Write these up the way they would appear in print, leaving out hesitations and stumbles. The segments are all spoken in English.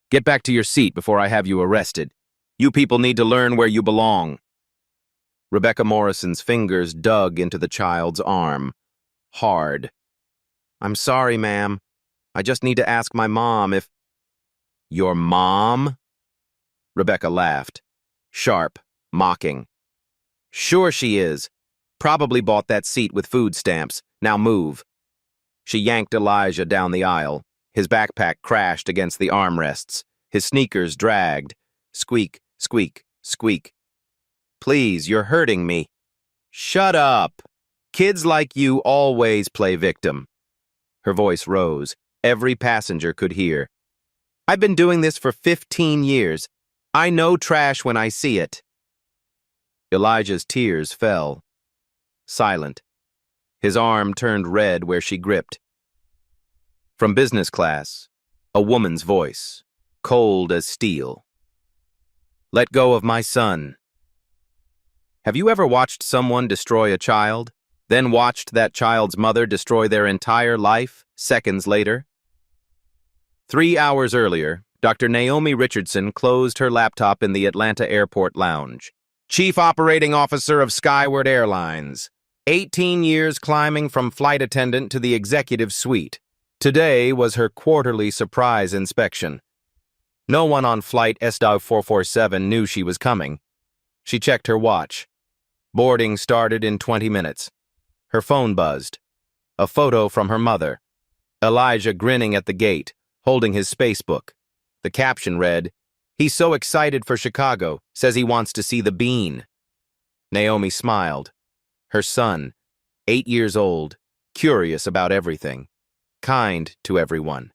Get back to your seat before I have you arrested. You people need to learn where you belong. Rebecca Morrison's fingers dug into the child's arm. Hard. I'm sorry, ma'am. I just need to ask my mom if... Your mom? Rebecca laughed. Sharp, mocking. Sure she is. Probably bought that seat with food stamps. Now move. She yanked Elijah down the aisle. His backpack crashed against the armrests. His sneakers dragged. Squeak, squeak, squeak. Please, you're hurting me. Shut up. Kids like you always play victim. Her voice rose. Every passenger could hear. I've been doing this for 15 years. I know trash when I see it. Elijah's tears fell. Silent. His arm turned red where she gripped. From business class, a woman's voice, cold as steel. Let go of my son. Have you ever watched someone destroy a child, then watched that child's mother destroy their entire life seconds later? 3 hours earlier, Dr. Naomi Richardson closed her laptop in the Atlanta airport lounge. Chief Operating Officer of Skyward Airlines. 18 years climbing from flight attendant to the executive suite. Today was her quarterly surprise inspection. No one on flight SW447 knew she was coming. She checked her watch. Boarding started in 20 minutes. Her phone buzzed. A photo from her mother. Elijah grinning at the gate, holding his spacebook. The caption read, "He's so excited for Chicago, says he wants to see the bean." Naomi smiled. Her son, 8 years old, curious about everything, kind to everyone.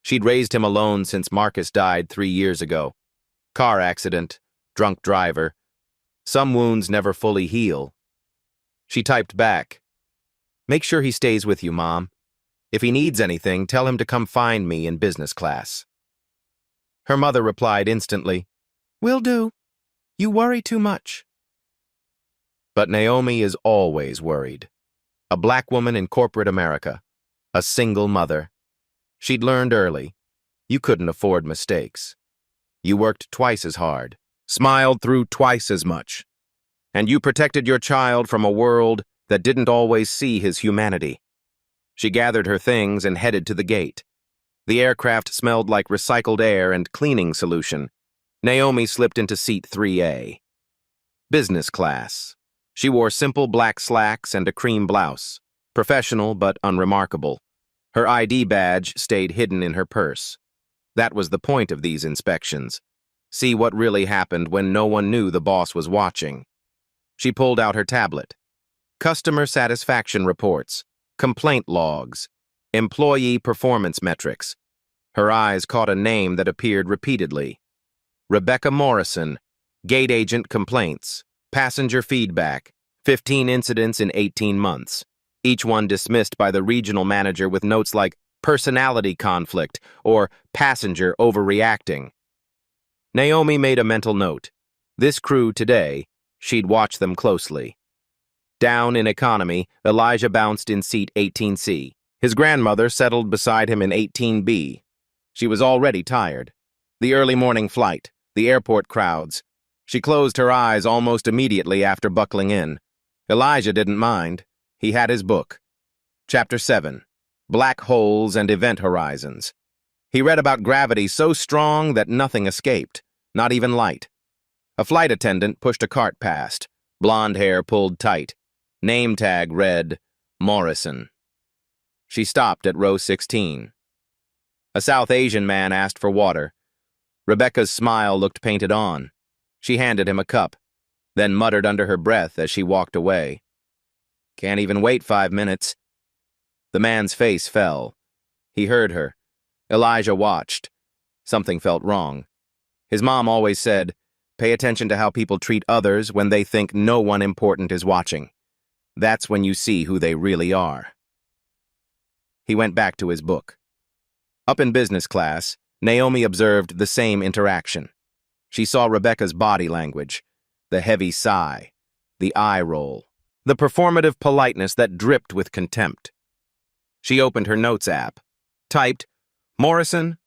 She'd raised him alone since Marcus died 3 years ago. Car accident, drunk driver. Some wounds never fully heal. She typed back, "Make sure he stays with you, Mom. If he needs anything, tell him to come find me in business class." Her mother replied instantly, "Will do. You worry too much." But Naomi is always worried. A black woman in corporate America. A single mother. She'd learned early. You couldn't afford mistakes. You worked twice as hard, smiled through twice as much. And you protected your child from a world that didn't always see his humanity. She gathered her things and headed to the gate. The aircraft smelled like recycled air and cleaning solution. Naomi slipped into seat 3A. Business class. She wore simple black slacks and a cream blouse. Professional but unremarkable. Her ID badge stayed hidden in her purse. That was the point of these inspections. See what really happened when no one knew the boss was watching. She pulled out her tablet. Customer satisfaction reports, complaint logs, employee performance metrics. Her eyes caught a name that appeared repeatedly. Rebecca Morrison, gate agent complaints, passenger feedback, 15 incidents in 18 months. Each one dismissed by the regional manager with notes like personality conflict or passenger overreacting. Naomi made a mental note. This crew today, she'd watch them closely. Down in economy, Elijah bounced in seat 18C. His grandmother settled beside him in 18B. She was already tired. The early morning flight, the airport crowds. She closed her eyes almost immediately after buckling in. Elijah didn't mind. He had his book. Chapter 7, Black Holes and Event Horizons. He read about gravity so strong that nothing escaped, not even light. A flight attendant pushed a cart past. Blonde hair pulled tight. Name tag read, Morrison. She stopped at row 16. A South Asian man asked for water. Rebecca's smile looked painted on. She handed him a cup, then muttered under her breath as she walked away. Can't even wait 5 minutes. The man's face fell. He heard her. Elijah watched. Something felt wrong. His mom always said, "Pay attention to how people treat others when they think no one important is watching. That's when you see who they really are." He went back to his book. Up in business class, Naomi observed the same interaction. She saw Rebecca's body language, the heavy sigh, the eye roll, the performative politeness that dripped with contempt. She opened her notes app, typed, "Morrison,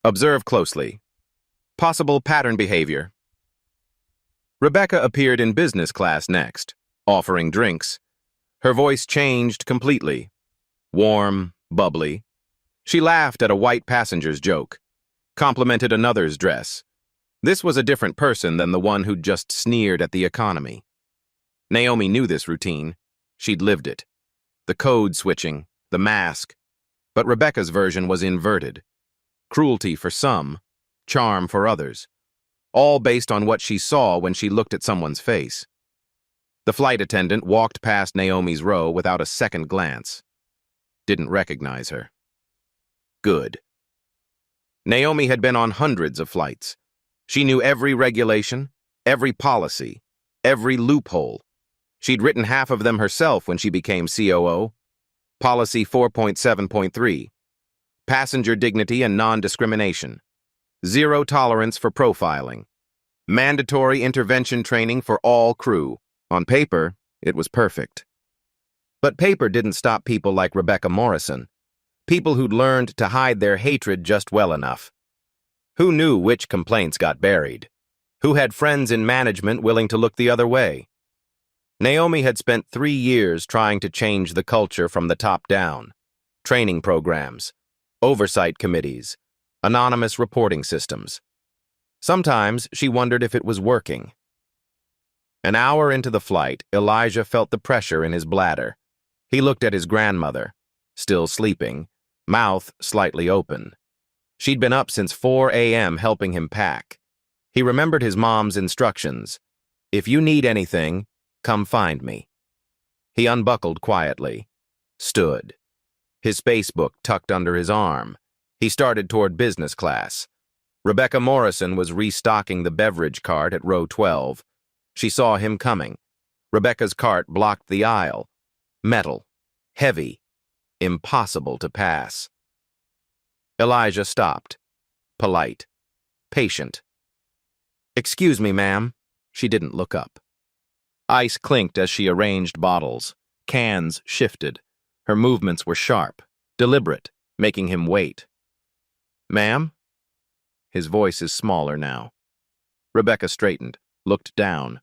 observe closely. Possible pattern behavior. Rebecca appeared in business class next, offering drinks. Her voice changed completely. Warm, bubbly. She laughed at a white passenger's joke, complimented another's dress. This was a different person than the one who'd just sneered at the economy. Naomi knew this routine. She'd lived it. The code switching, the mask. But Rebecca's version was inverted. Cruelty for some, charm for others. All based on what she saw when she looked at someone's face. The flight attendant walked past Naomi's row without a second glance. Didn't recognize her. Good. Naomi had been on hundreds of flights. She knew every regulation, every policy, every loophole. She'd written half of them herself when she became COO. Policy 4.7.3. Passenger dignity and non-discrimination. Zero tolerance for profiling. Mandatory intervention training for all crew. On paper, it was perfect. But paper didn't stop people like Rebecca Morrison. People who'd learned to hide their hatred just well enough. Who knew which complaints got buried? Who had friends in management willing to look the other way? Naomi had spent 3 years trying to change the culture from the top down. Training programs, oversight committees, anonymous reporting systems. Sometimes she wondered if it was working. An hour into the flight, Elijah felt the pressure in his bladder. He looked at his grandmother, still sleeping, mouth slightly open. She'd been up since 4 a.m. helping him pack. He remembered his mom's instructions. If you need anything, come find me. He unbuckled quietly, stood. His spacebook tucked under his arm. He started toward business class. Rebecca Morrison was restocking the beverage cart at row 12. She saw him coming. Rebecca's cart blocked the aisle. Metal, heavy, impossible to pass. Elijah stopped. Polite. Patient. "Excuse me, ma'am." She didn't look up. Ice clinked as she arranged bottles. Cans shifted. Her movements were sharp, deliberate, making him wait. "Ma'am?" His voice is smaller now. Rebecca straightened, looked down.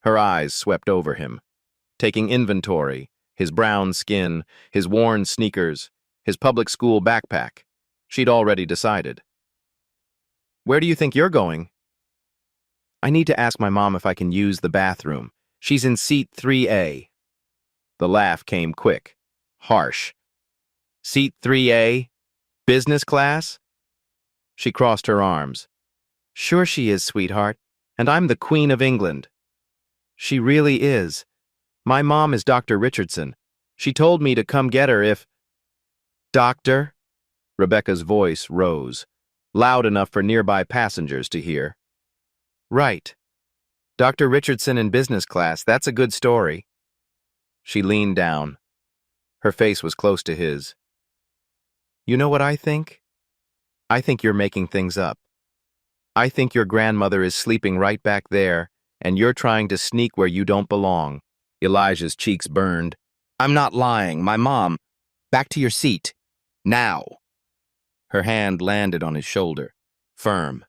Her eyes swept over him, taking inventory, his brown skin, his worn sneakers, his public school backpack. She'd already decided. "Where do you think you're going?" "I need to ask my mom if I can use the bathroom. She's in seat 3A. The laugh came quick, harsh. "Seat 3A? Business class?" She crossed her arms. "Sure she is, sweetheart, and I'm the Queen of England." "She really is. My mom is Dr. Richardson. She told me to come get her if—" "Doctor?" Rebecca's voice rose, loud enough for nearby passengers to hear. "Right. Dr. Richardson in business class, that's a good story." She leaned down. Her face was close to his. "You know what I think? I think you're making things up. I think your grandmother is sleeping right back there, and you're trying to sneak where you don't belong." Elijah's cheeks burned. "I'm not lying. My mom—" "Back to your seat. Now." Her hand landed on his shoulder. Firm.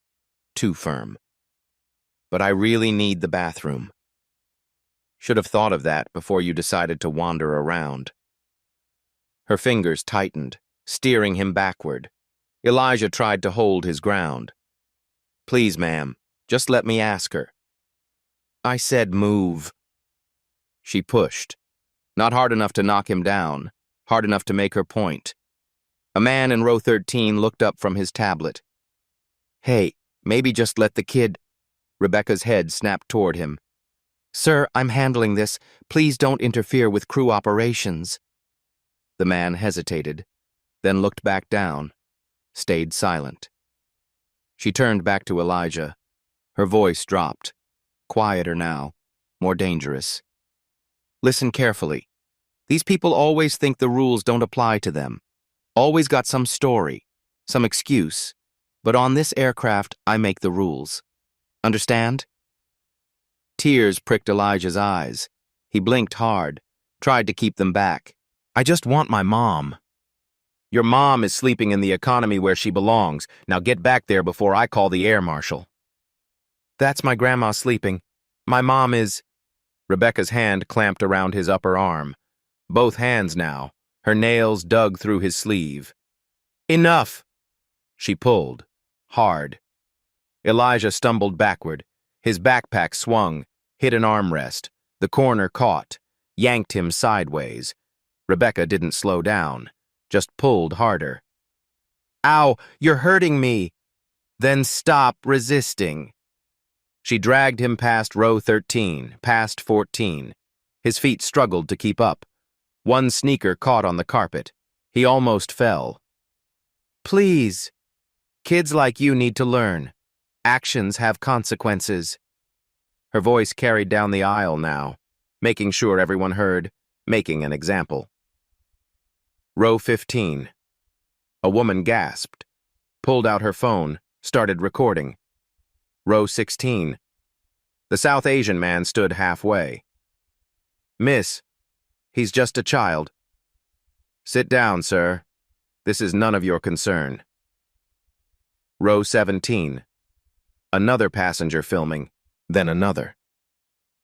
Too firm. "But I really need the bathroom. Should have thought of that before you decided to wander around." Her fingers tightened, steering him backward. Elijah tried to hold his ground. "Please, ma'am, just let me ask her." "I said move." She pushed. Not hard enough to knock him down, hard enough to make her point. A man in row 13 looked up from his tablet. "Hey, maybe just let the kid—" Rebecca's head snapped toward him. "Sir, I'm handling this. Please don't interfere with crew operations." The man hesitated, then looked back down, stayed silent. She turned back to Elijah. Her voice dropped, quieter now, more dangerous. "Listen carefully. These people always think the rules don't apply to them. Always got some story, some excuse. But on this aircraft, I make the rules. Understand?" Tears pricked Elijah's eyes. He blinked hard, tried to keep them back. "I just want my mom." Your mom is sleeping in the economy where she belongs. Now get back there before I call the air marshal. That's my grandma sleeping. My mom is... Rebecca's hand clamped around his upper arm. Both hands now, her nails dug through his sleeve. Enough! She pulled. Hard. Elijah stumbled backward. His backpack swung, hit an armrest. The corner caught, yanked him sideways. Rebecca didn't slow down, just pulled harder. Ow, you're hurting me! Then stop resisting. She dragged him past row 13, past 14. His feet struggled to keep up. One sneaker caught on the carpet. He almost fell. Please. Kids like you need to learn. Actions have consequences. Her voice carried down the aisle now, making sure everyone heard, making an example. Row 15. A woman gasped, pulled out her phone, started recording. Row 16. The South Asian man stood halfway. Miss, he's just a child. Sit down, sir. This is none of your concern. Row 17. Another passenger filming, then another.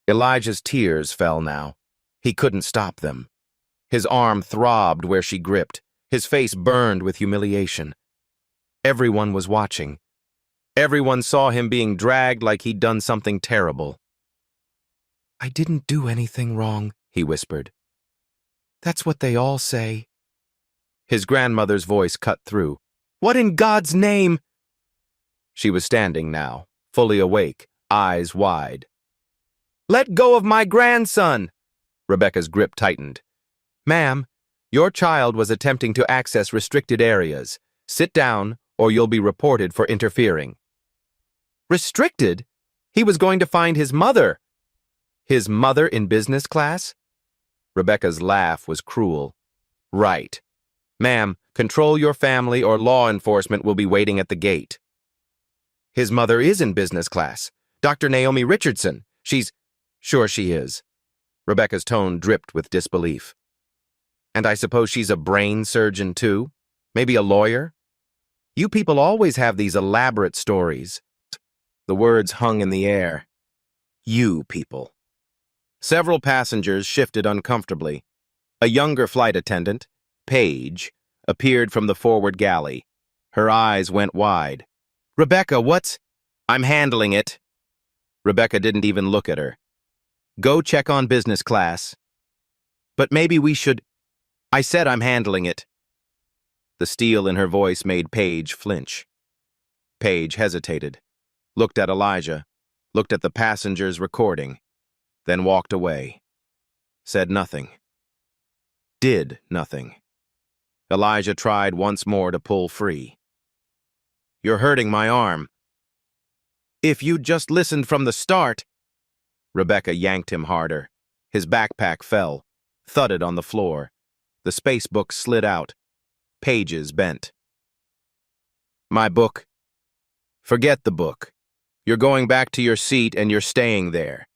Elijah's tears fell now. He couldn't stop them. His arm throbbed where she gripped. His face burned with humiliation. Everyone was watching. Everyone saw him being dragged like he'd done something terrible. I didn't do anything wrong, he whispered. That's what they all say. His grandmother's voice cut through. What in God's name? She was standing now, fully awake, eyes wide. Let go of my grandson! Rebecca's grip tightened. Ma'am, your child was attempting to access restricted areas. Sit down, or you'll be reported for interfering. Restricted? He was going to find his mother. His mother in business class? Rebecca's laugh was cruel. Right. Ma'am, control your family or law enforcement will be waiting at the gate. His mother is in business class. Dr. Naomi Richardson. She's... Sure she is. Rebecca's tone dripped with disbelief. And I suppose she's a brain surgeon too? Maybe a lawyer? You people always have these elaborate stories. The words hung in the air. You people. Several passengers shifted uncomfortably. A younger flight attendant, Paige, appeared from the forward galley. Her eyes went wide. Rebecca, what's... I'm handling it. Rebecca didn't even look at her. Go check on business class. But maybe we should... I said I'm handling it. The steel in her voice made Paige flinch. Paige hesitated, looked at Elijah, looked at the passengers recording, then walked away. Said nothing. Did nothing. Elijah tried once more to pull free. You're hurting my arm. If you'd just listened from the start... Rebecca yanked him harder. His backpack fell, thudded on the floor. The space book slid out. Pages bent. My book. Forget the book. You're going back to your seat and you're staying there.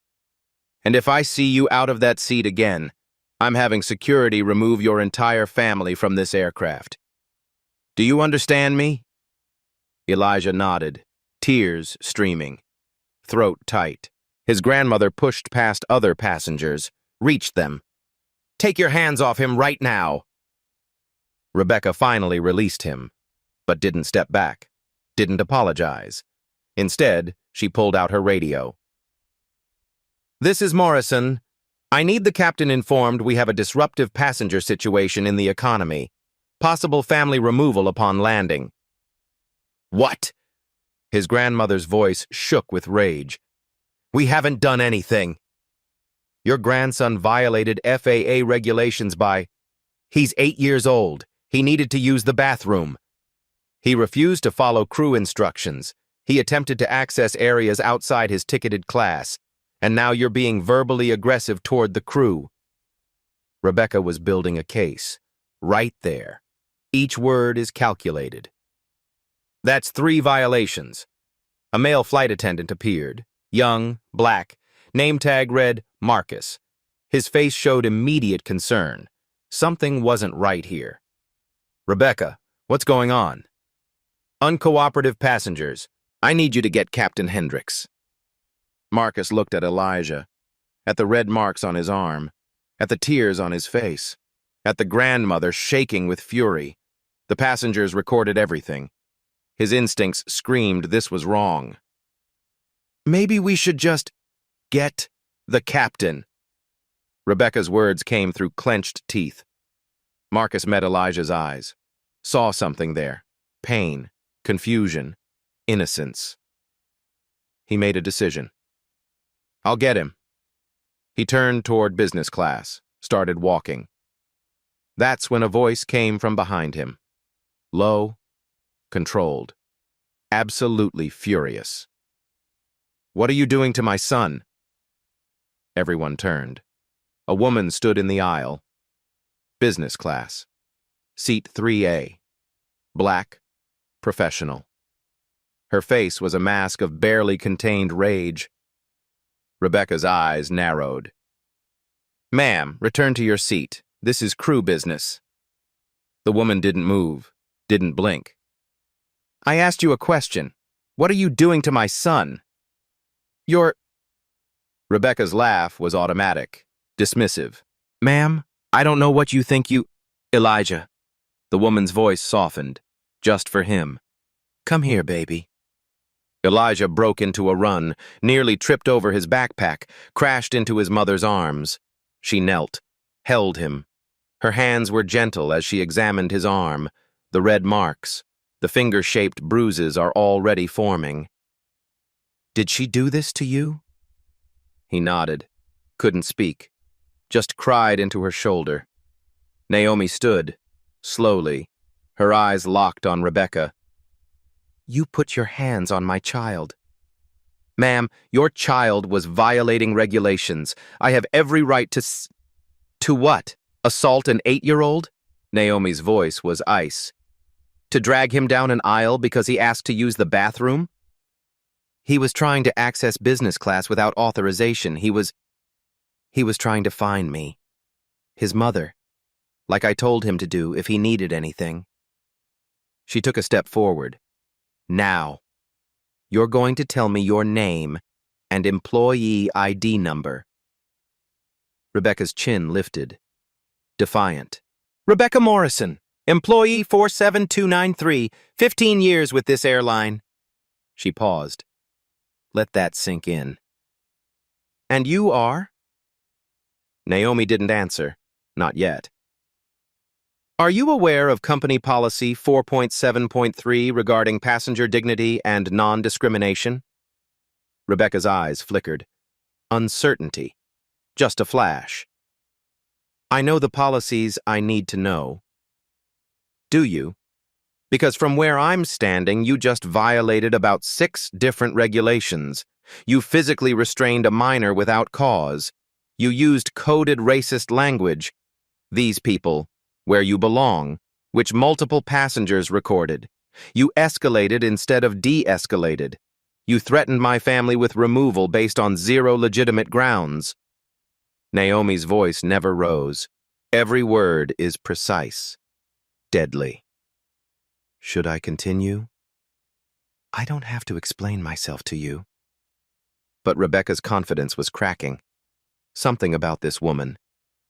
And if I see you out of that seat again, I'm having security remove your entire family from this aircraft. Do you understand me? Elijah nodded, tears streaming, throat tight. His grandmother pushed past other passengers, reached them. Take your hands off him right now. Rebecca finally released him, but didn't step back, didn't apologize. Instead, she pulled out her radio. This is Morrison. I need the captain informed we have a disruptive passenger situation in the economy. Possible family removal upon landing. What? His grandmother's voice shook with rage. We haven't done anything. Your grandson violated FAA regulations by... He's 8 years old. He needed to use the bathroom. He refused to follow crew instructions. He attempted to access areas outside his ticketed class. And now you're being verbally aggressive toward the crew. Rebecca was building a case. Right there. Each word is calculated. That's 3 violations. A male flight attendant appeared. Young, black. Name tag read Marcus. His face showed immediate concern. Something wasn't right here. Rebecca, what's going on? Uncooperative passengers. I need you to get Captain Hendricks. Marcus looked at Elijah, at the red marks on his arm, at the tears on his face, at the grandmother shaking with fury. The passengers recorded everything. His instincts screamed this was wrong. Maybe we should just get the captain. Rebecca's words came through clenched teeth. Marcus met Elijah's eyes, saw something there: pain, confusion, innocence. He made a decision. I'll get him. He turned toward business class, started walking. That's when a voice came from behind him. Low, controlled, absolutely furious. What are you doing to my son? Everyone turned. A woman stood in the aisle. Business class. Seat 3A. Black, professional. Her face was a mask of barely contained rage. Rebecca's eyes narrowed. Ma'am, return to your seat. This is crew business. The woman didn't move, didn't blink. I asked you a question. What are you doing to my son? Rebecca's laugh was automatic, dismissive. Ma'am, I don't know what you think you... Elijah. The woman's voice softened, just for him. Come here, baby. Elijah broke into a run, nearly tripped over his backpack, crashed into his mother's arms. She knelt, held him. Her hands were gentle as she examined his arm. The red marks, the finger-shaped bruises are already forming. Did she do this to you? He nodded, couldn't speak, just cried into her shoulder. Naomi stood, slowly, her eyes locked on Rebecca. You put your hands on my child. Ma'am, your child was violating regulations. I have every right to To what? Assault an 8-year-old? Naomi's voice was ice. To drag him down an aisle because he asked to use the bathroom? He was trying to access business class without authorization. He was trying to find me. His mother. Like I told him to do if he needed anything. She took a step forward. Now, you're going to tell me your name and employee ID number. Rebecca's chin lifted. Defiant. Rebecca Morrison, employee 47293, 15 years with this airline. She paused. Let that sink in. And you are? Naomi didn't answer. Not yet. Are you aware of company policy 4.7.3 regarding passenger dignity and non-discrimination? Rebecca's eyes flickered. Uncertainty. Just a flash. I know the policies I need to know. Do you? Because from where I'm standing, you just violated about 6 different regulations. You physically restrained a minor without cause. You used coded racist language. These people, where you belong, which multiple passengers recorded. You escalated instead of de-escalated. You threatened my family with removal based on 0 legitimate grounds. Naomi's voice never rose. Every word is precise. Deadly. Should I continue? I don't have to explain myself to you. But Rebecca's confidence was cracking. Something about this woman,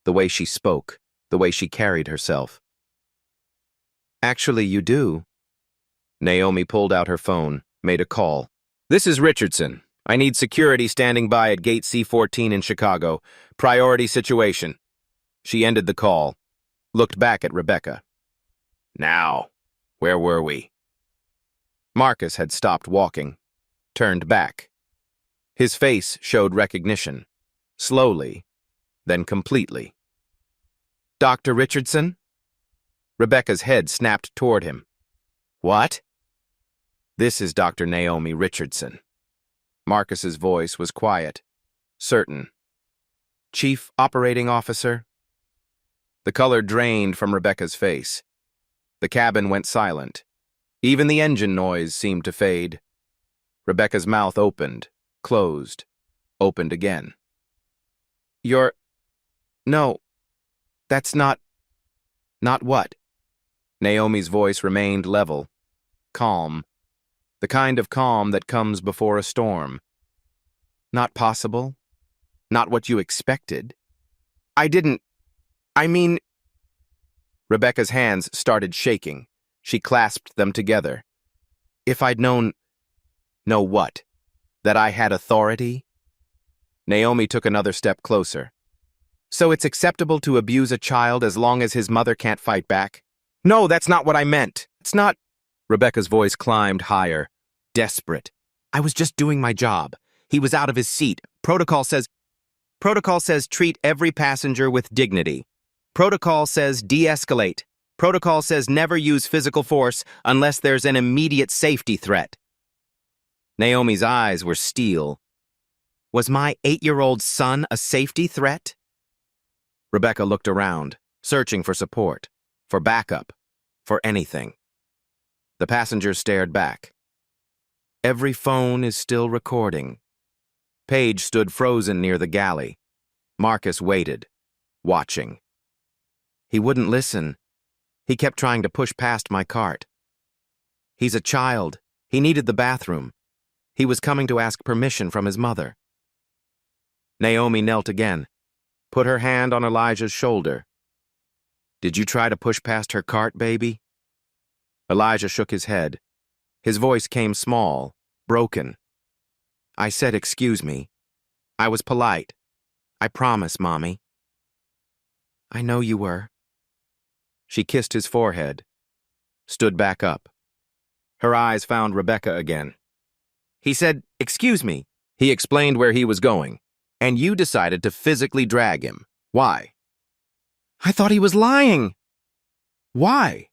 the way she spoke, the way she carried herself. Actually, you do. Naomi pulled out her phone, made a call. This is Richardson. I need security standing by at gate C14 in Chicago. Priority situation. She ended the call, looked back at Rebecca. Now, where were we? Marcus had stopped walking, turned back. His face showed recognition, slowly, then completely. Dr. Richardson? Rebecca's head snapped toward him. What? This is Dr. Naomi Richardson. Marcus's voice was quiet, certain. Chief Operating Officer? The color drained from Rebecca's face. The cabin went silent. Even the engine noise seemed to fade. Rebecca's mouth opened, closed, opened again. No, that's not what? Naomi's voice remained level, calm, the kind of calm that comes before a storm. Not possible? Not what you expected? I mean... Rebecca's hands started shaking. She clasped them together. If I'd known... Know what? That I had authority? Naomi took another step closer. So it's acceptable to abuse a child as long as his mother can't fight back? No, that's not what I meant. It's not... Rebecca's voice climbed higher, desperate. I was just doing my job. He was out of his seat. Protocol says treat every passenger with dignity. Protocol says de-escalate. Protocol says never use physical force unless there's an immediate safety threat. Naomi's eyes were steel. Was my 8-year-old son a safety threat? Rebecca looked around, searching for support, for backup, for anything. The passengers stared back. Every phone is still recording. Paige stood frozen near the galley. Marcus waited, watching. He wouldn't listen. He kept trying to push past my cart. He's a child. He needed the bathroom. He was coming to ask permission from his mother. Naomi knelt again, put her hand on Elijah's shoulder. Did you try to push past her cart, baby? Elijah shook his head. His voice came small, broken. I said, excuse me. I was polite. I promise, Mommy. I know you were. She kissed his forehead, stood back up. Her eyes found Rebecca again. He said, excuse me. He explained where he was going, and you decided to physically drag him. Why? I thought he was lying. Why?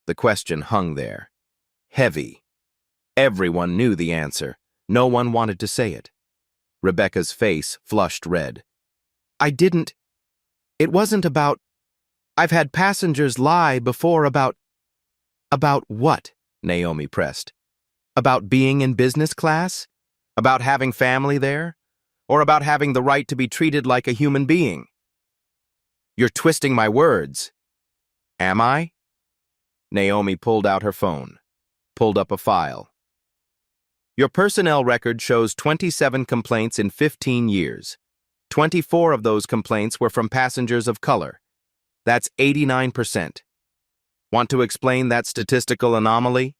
The question hung there, heavy. Everyone knew the answer. No one wanted to say it. Rebecca's face flushed red. It wasn't about... I've had passengers lie before about... About what? Naomi pressed. About being in business class? About having family there? Or about having the right to be treated like a human being? You're twisting my words. Am I? Naomi pulled out her phone, pulled up a file. Your personnel record shows 27 complaints in 15 years. 24 of those complaints were from passengers of color. That's 89%. Want to explain that statistical anomaly?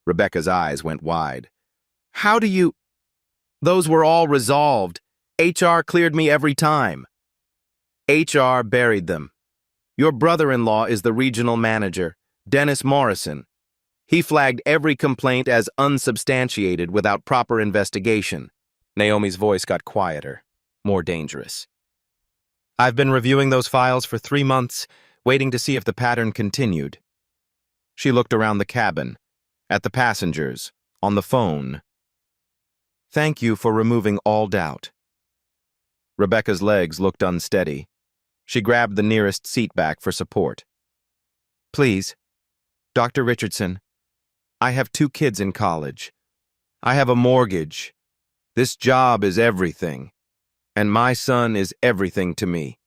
Rebecca's eyes went wide. How do you... Those were all resolved. HR cleared me every time. HR buried them. Your brother-in-law is the regional manager, Dennis Morrison. He flagged every complaint as unsubstantiated without proper investigation. Naomi's voice got quieter, more dangerous. I've been reviewing those files for 3 months, waiting to see if the pattern continued. She looked around the cabin, at the passengers, on the phone. Thank you for removing all doubt. Rebecca's legs looked unsteady. She grabbed the nearest seat back for support. Please, Dr. Richardson, I have 2 kids in college. I have a mortgage. This job is everything. And my son is everything to me.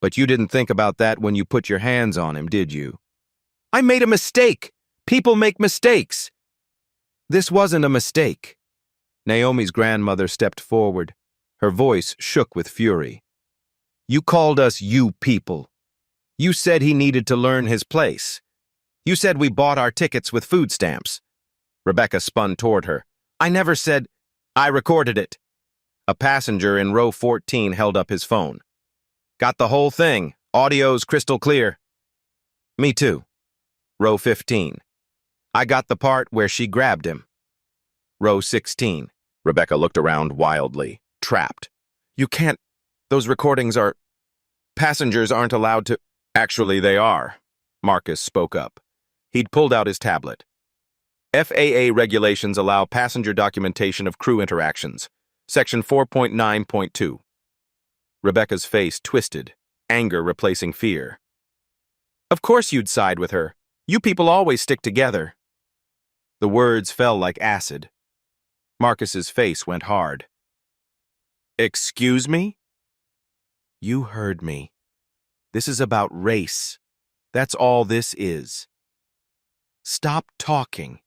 But you didn't think about that when you put your hands on him, did you? I made a mistake. People make mistakes. This wasn't a mistake. Naomi's grandmother stepped forward. Her voice shook with fury. You called us you people. You said he needed to learn his place. You said we bought our tickets with food stamps. Rebecca spun toward her. I never said... I recorded it. A passenger in row 14 held up his phone. Got the whole thing. Audio's crystal clear. Me too. Row 15. I got the part where she grabbed him. Row 16. Rebecca looked around wildly, trapped. You can't... Those recordings are... Passengers aren't allowed to... Actually, they are. Marcus spoke up. He'd pulled out his tablet. FAA regulations allow passenger documentation of crew interactions. Section 4.9.2. Rebecca's face twisted, anger replacing fear. Of course you'd side with her. You people always stick together. The words fell like acid. Marcus's face went hard. Excuse me? You heard me. This is about race. That's all this is. Stop talking.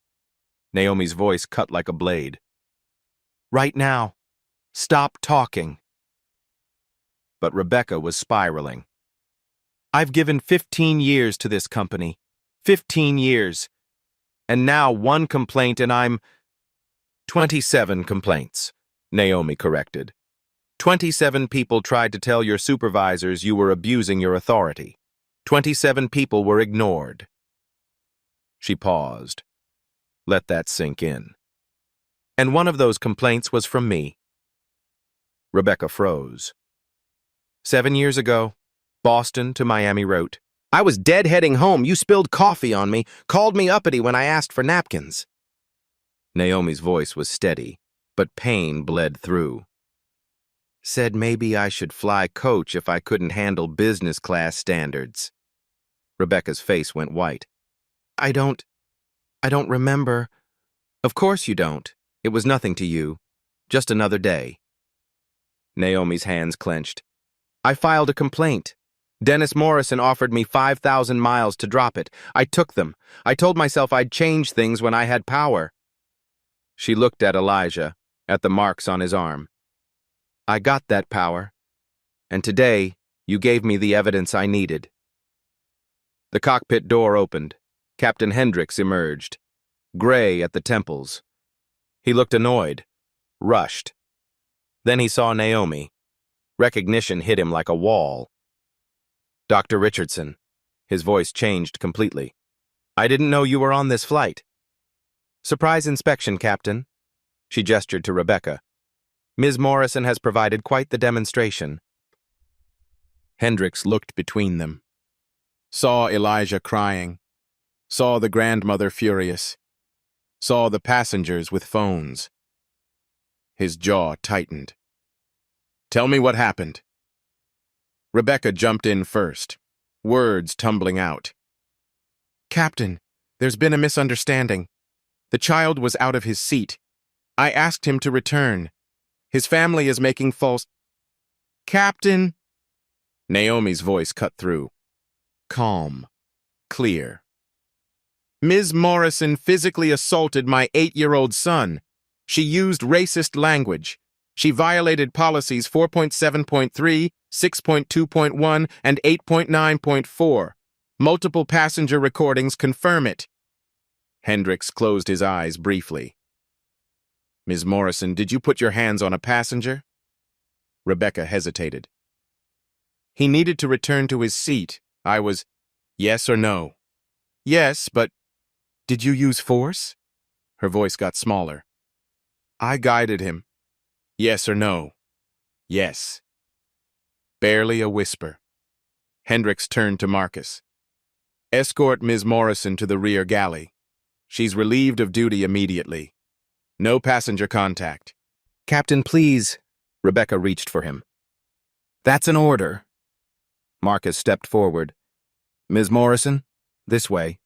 Naomi's voice cut like a blade. Right now. Stop talking. But Rebecca was spiraling. I've given 15 years to this company. 15 years. And now one complaint and I'm... 27 complaints, Naomi corrected. 27 people tried to tell your supervisors you were abusing your authority. 27 people were ignored. She paused. Let that sink in. And one of those complaints was from me. Rebecca froze. 7 years ago, Boston to Miami wrote, I was dead-heading home. You spilled coffee on me, called me uppity when I asked for napkins. Naomi's voice was steady, but pain bled through. Said maybe I should fly coach if I couldn't handle business class standards. Rebecca's face went white. I don't remember. Of course you don't. It was nothing to you. Just another day. Naomi's hands clenched. I filed a complaint. Dennis Morrison offered me 5,000 miles to drop it. I took them. I told myself I'd change things when I had power. She looked at Elijah, at the marks on his arm. I got that power, and today you gave me the evidence I needed. The cockpit door opened. Captain Hendricks emerged, gray at the temples. He looked annoyed, rushed. Then he saw Naomi. Recognition hit him like a wall. Dr. Richardson. His voice changed completely. I didn't know you were on this flight. Surprise inspection, Captain. She gestured to Rebecca. Ms. Morrison has provided quite the demonstration. Hendricks looked between them. Saw Elijah crying. Saw the grandmother furious. Saw the passengers with phones. His jaw tightened. Tell me what happened. Rebecca jumped in first, words tumbling out. Captain, there's been a misunderstanding. The child was out of his seat. I asked him to return. His family is making false... Captain! Naomi's voice cut through. Calm. Clear. Ms. Morrison physically assaulted my 8-year-old son. She used racist language. She violated policies 4.7.3, 6.2.1, and 8.9.4. Multiple passenger recordings confirm it. Hendricks closed his eyes briefly. Ms. Morrison, did you put your hands on a passenger? Rebecca hesitated. He needed to return to his seat. I was, yes or no? Yes, but did you use force? Her voice got smaller. I guided him. Yes or no? Yes. Barely a whisper. Hendricks turned to Marcus. Escort Ms. Morrison to the rear galley. She's relieved of duty immediately. No passenger contact. Captain, please. Rebecca reached for him. That's an order. Marcus stepped forward. Ms. Morrison, this way.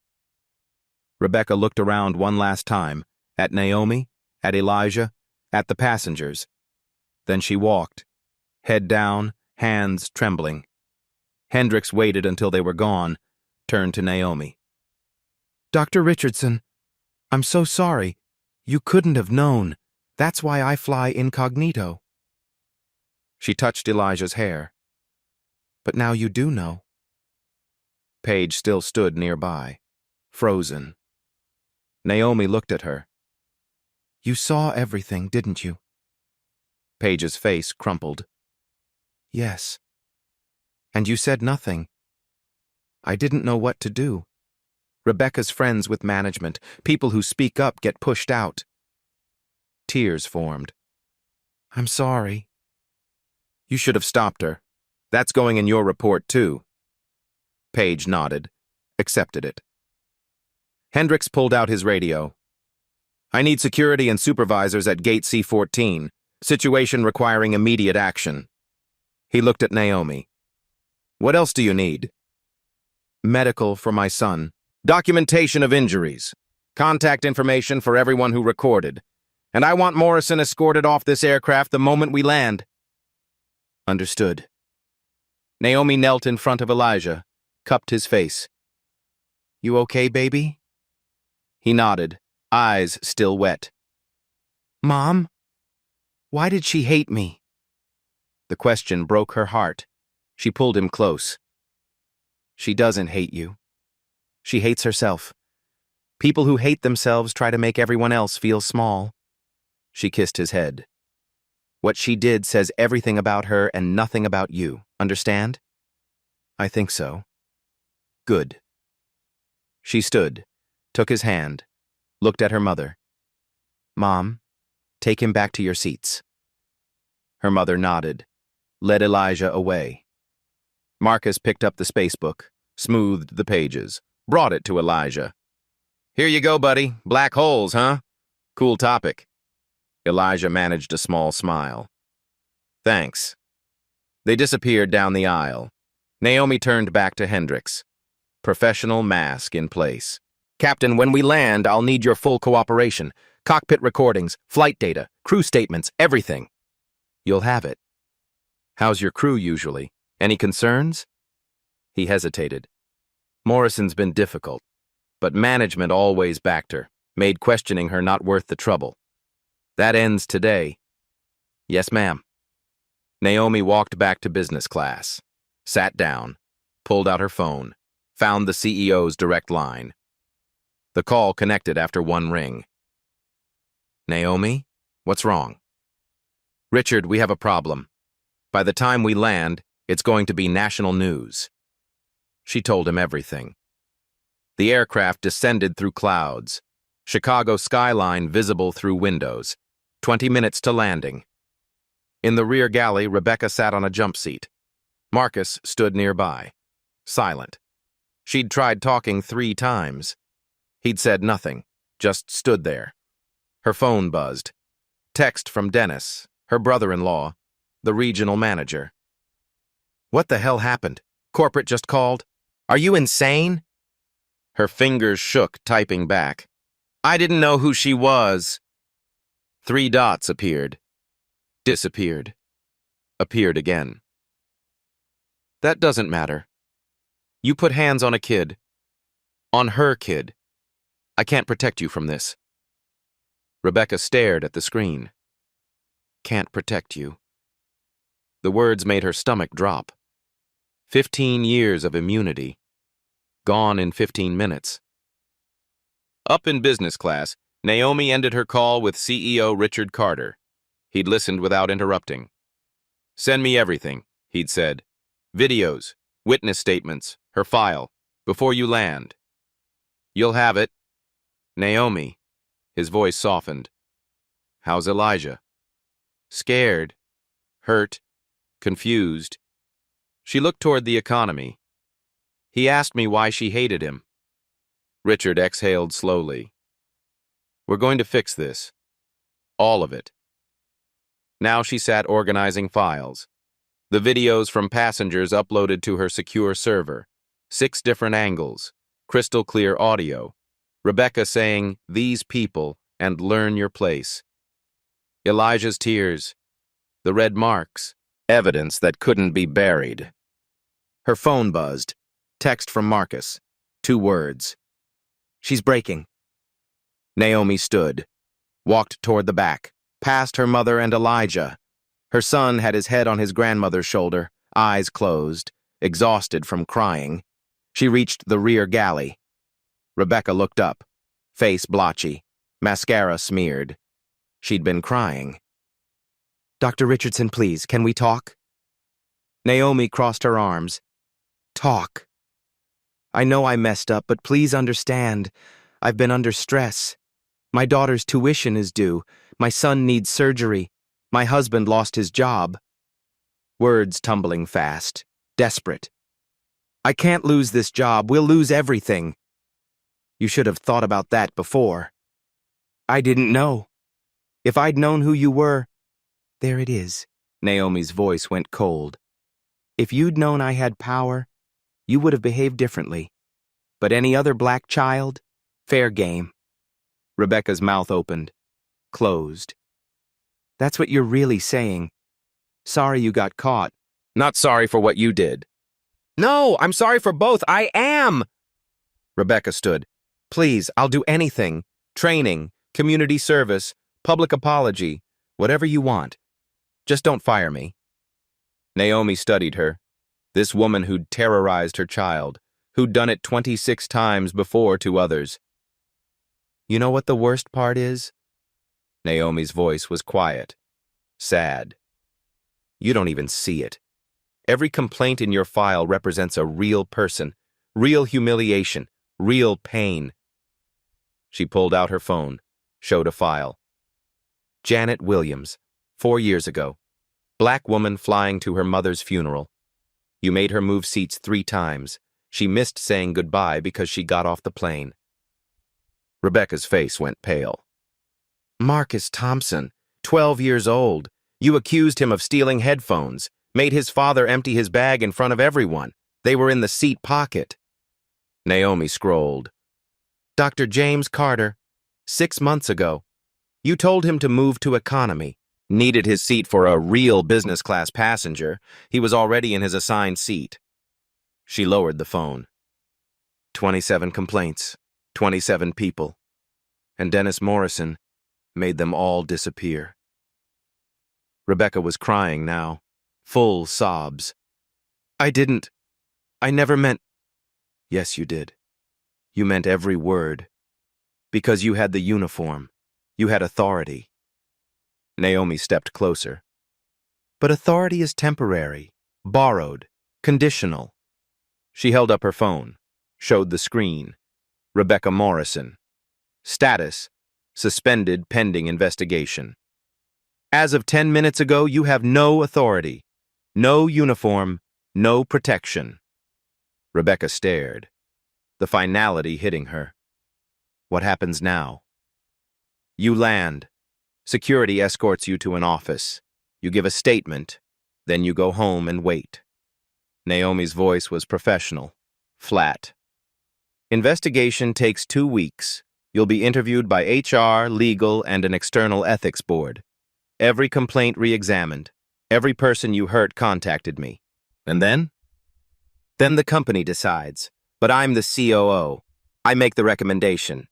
Rebecca looked around one last time, at Naomi, at Elijah, at the passengers. Then she walked, head down, hands trembling. Hendricks waited until they were gone, turned to Naomi. Dr. Richardson, I'm so sorry. You couldn't have known. That's why I fly incognito. She touched Elijah's hair. But now you do know. Paige still stood nearby, frozen. Naomi looked at her. You saw everything, didn't you? Paige's face crumpled. Yes. And you said nothing. I didn't know what to do. Rebecca's friends with management, people who speak up get pushed out. Tears formed. I'm sorry. You should have stopped her. That's going in your report, too. Paige nodded, accepted it. Hendricks pulled out his radio. I need security and supervisors at Gate C-14. Situation requiring immediate action. He looked at Naomi. What else do you need? Medical for my son. Documentation of injuries. Contact information for everyone who recorded. And I want Morrison escorted off this aircraft the moment we land. Understood. Naomi knelt in front of Elijah, cupped his face. You okay, baby?" He nodded, eyes still wet. "Mom, why did she hate me?" The question broke her heart. She pulled him close. "She doesn't hate you. She hates herself. People who hate themselves try to make everyone else feel small." She kissed his head. "What she did says everything about her and nothing about you. Understand?" "I think so." "Good." She stood, took his hand, looked at her mother. "Mom, take him back to your seats." Her mother nodded, led Elijah away. Marcus picked up the spacebook, smoothed the pages, brought it to Elijah. "Here you go, buddy. Black holes, huh? Cool topic." Elijah managed a small smile. "Thanks." They disappeared down the aisle. Naomi turned back to Hendricks. Professional mask in place. "Captain, when we land, I'll need your full cooperation. Cockpit recordings, flight data, crew statements, everything." "You'll have it." "How's your crew usually? Any concerns?" He hesitated. Morrison's been difficult, but management always backed her, made questioning her not worth the trouble. "That ends today." "Yes, ma'am." Naomi walked back to business class, sat down, pulled out her phone, found the CEO's direct line. The call connected after one ring. "Naomi, what's wrong?" "Richard, we have a problem. By the time we land, it's going to be national news." She told him everything. The aircraft descended through clouds. Chicago skyline visible through windows. 20 minutes to landing. In the rear galley, Rebecca sat on a jump seat. Marcus stood nearby, silent. She'd tried talking 3 times. He'd said nothing, just stood there. Her phone buzzed. Text from Dennis, her brother-in-law, the regional manager. "What the hell happened? Corporate just called? Are you insane?" Her fingers shook, typing back. "I didn't know who she was." 3 dots appeared. Disappeared. Appeared again. "That doesn't matter. You put hands on a kid. On her kid. I can't protect you from this." Rebecca stared at the screen. "Can't protect you." The words made her stomach drop. 15 years of immunity. Gone in 15 minutes. Up in business class, Naomi ended her call with CEO Richard Carter. He'd listened without interrupting. "Send me everything," he'd said. "Videos, witness statements, her file, before you land." "You'll have it." "Naomi." His voice softened. "How's Elijah?" "Scared. Hurt. Confused." She looked toward the economy. "He asked me why she hated him." Richard exhaled slowly. "We're going to fix this. All of it." Now she sat organizing files. The videos from passengers uploaded to her secure server. 6 different angles. Crystal clear audio. Rebecca saying, "These people," and "learn your place." Elijah's tears. The red marks. Evidence that couldn't be buried. Her phone buzzed. Text from Marcus. 2 words. "She's breaking." Naomi stood, walked toward the back, past her mother and Elijah. Her son had his head on his grandmother's shoulder, eyes closed, exhausted from crying. She reached the rear galley. Rebecca looked up, face blotchy, mascara smeared. She'd been crying. "Dr. Richardson, please, can we talk?" Naomi crossed her arms. "Talk. I know I messed up, but please understand. I've been under stress. My daughter's tuition is due. My son needs surgery. My husband lost his job." Words tumbling fast, desperate. "I can't lose this job. We'll lose everything." "You should have thought about that before." "I didn't know. If I'd known who you were—" "There it is." Naomi's voice went cold. "If you'd known I had power, you would have behaved differently. But any other black child, fair game." Rebecca's mouth opened, closed. "That's what you're really saying. Sorry you got caught." "Not sorry for what you did." "No, I'm sorry for both. I am!" Rebecca stood. Please, I'll do anything. Training, community service, public apology, whatever you want. Just don't fire me. Naomi studied her. This woman who'd terrorized her child, who'd done it 26 times before to others. You know what the worst part is? Naomi's voice was quiet, sad. You don't even see it. Every complaint in your file represents a real person, real humiliation, real pain. She pulled out her phone, showed a file. Janet Williams, 4 years ago. Black woman flying to her mother's funeral. You made her move seats 3 times. She missed saying goodbye because she got off the plane. Rebecca's face went pale. Marcus Thompson, 12 years old. You accused him of stealing headphones, made his father empty his bag in front of everyone. They were in the seat pocket. Naomi scrolled. Dr. James Carter, 6 months ago. You told him to move to economy. Needed his seat for a real business class passenger. He was already in his assigned seat. She lowered the phone. 27 complaints, 27 people. And Dennis Morrison made them all disappear. Rebecca was crying now, full sobs. I never meant. Yes, you did. You meant every word. Because you had the uniform. You had authority. Naomi stepped closer. But authority is temporary, borrowed, conditional. She held up her phone, showed the screen. Rebecca Morrison. Status, suspended pending investigation. As of 10 minutes ago, you have no authority, no uniform, no protection. Rebecca stared, the finality hitting her. What happens now? You land. Security escorts you to an office. You give a statement, then you go home and wait. Naomi's voice was professional, flat. Investigation takes 2 weeks. You'll be interviewed by HR, legal, and an external ethics board. Every complaint re-examined. Every person you hurt contacted me. And then? Then the company decides. But I'm the COO. I make the recommendation.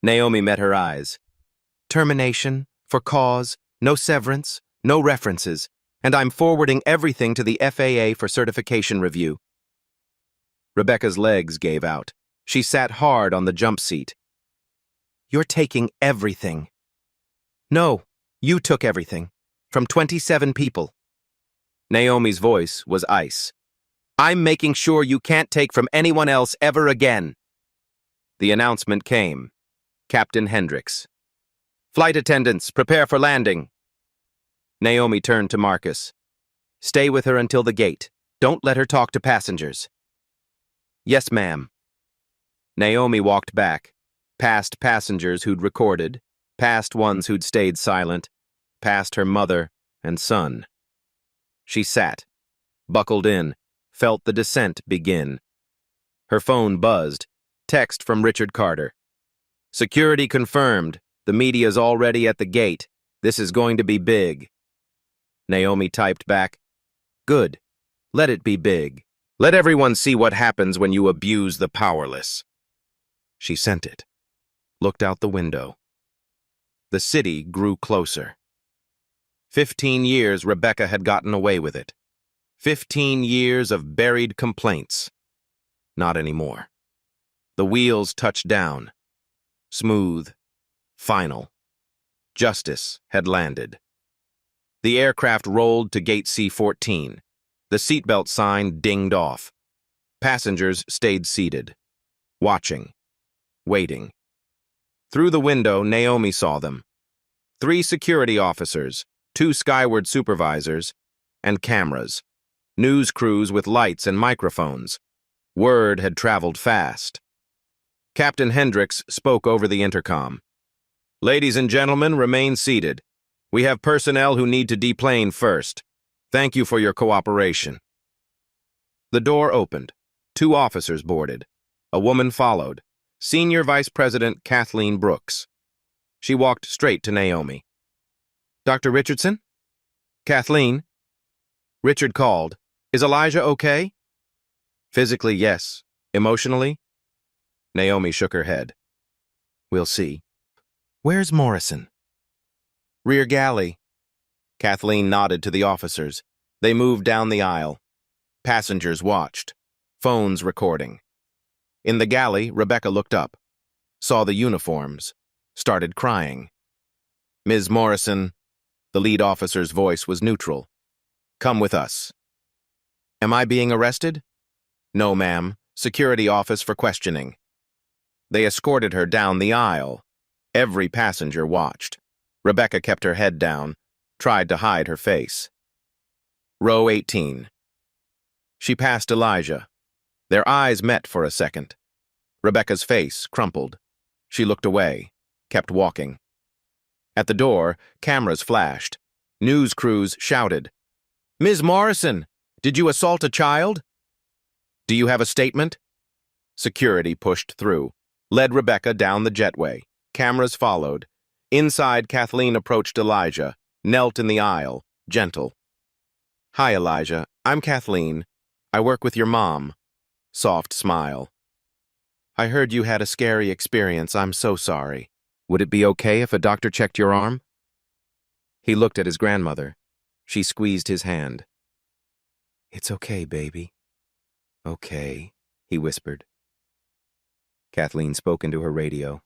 Naomi met her eyes. Termination, for cause, no severance, no references, and I'm forwarding everything to the FAA for certification review. Rebecca's legs gave out. She sat hard on the jump seat. You're taking everything. No, you took everything. From 27 people. Naomi's voice was ice. I'm making sure you can't take from anyone else ever again. The announcement came. Captain Hendricks. Flight attendants, prepare for landing. Naomi turned to Marcus. Stay with her until the gate. Don't let her talk to passengers. Yes, ma'am. Naomi walked back, past passengers who'd recorded, past ones who'd stayed silent, past her mother and son. She sat, buckled in, felt the descent begin. Her phone buzzed. Text from Richard Carter. Security confirmed. The media's already at the gate. This is going to be big. Naomi typed back. Good. Let it be big. Let everyone see what happens when you abuse the powerless. She sent it. Looked out the window. The city grew closer. 15 years Rebecca had gotten away with it. 15 years of buried complaints. Not anymore. The wheels touched down. Smooth. Final. Justice had landed. The aircraft rolled to gate C-14. The seatbelt sign dinged off. Passengers stayed seated. Watching. Waiting. Through the window, Naomi saw them. 3 security officers, 2 skyward supervisors, and cameras. News crews with lights and microphones. Word had traveled fast. Captain Hendricks spoke over the intercom. Ladies and gentlemen, remain seated. We have personnel who need to deplane first. Thank you for your cooperation. The door opened. 2 officers boarded. A woman followed. Senior Vice President Kathleen Brooks. She walked straight to Naomi. Dr. Richardson? Kathleen? Richard called. Is Elijah okay? Physically, yes. Emotionally? Naomi shook her head. We'll see. Where's Morrison? Rear galley. Kathleen nodded to the officers. They moved down the aisle. Passengers watched. Phones recording. In the galley, Rebecca looked up, saw the uniforms, started crying. Ms. Morrison, the lead officer's voice was neutral. Come with us. Am I being arrested? No, ma'am. Security office for questioning. They escorted her down the aisle. Every passenger watched. Rebecca kept her head down, tried to hide her face. Row 18. She passed Elijah. Their eyes met for a second. Rebecca's face crumpled. She looked away, kept walking. At the door, cameras flashed. News crews shouted. Ms. Morrison, did you assault a child? Do you have a statement? Security pushed through, led Rebecca down the jetway. Cameras followed. Inside, Kathleen approached Elijah, knelt in the aisle, gentle. Hi, Elijah. I'm Kathleen. I work with your mom. Soft smile. I heard you had a scary experience. I'm so sorry. Would it be okay if a doctor checked your arm? He looked at his grandmother. She squeezed his hand. It's okay, baby. Okay, he whispered. Kathleen spoke into her radio.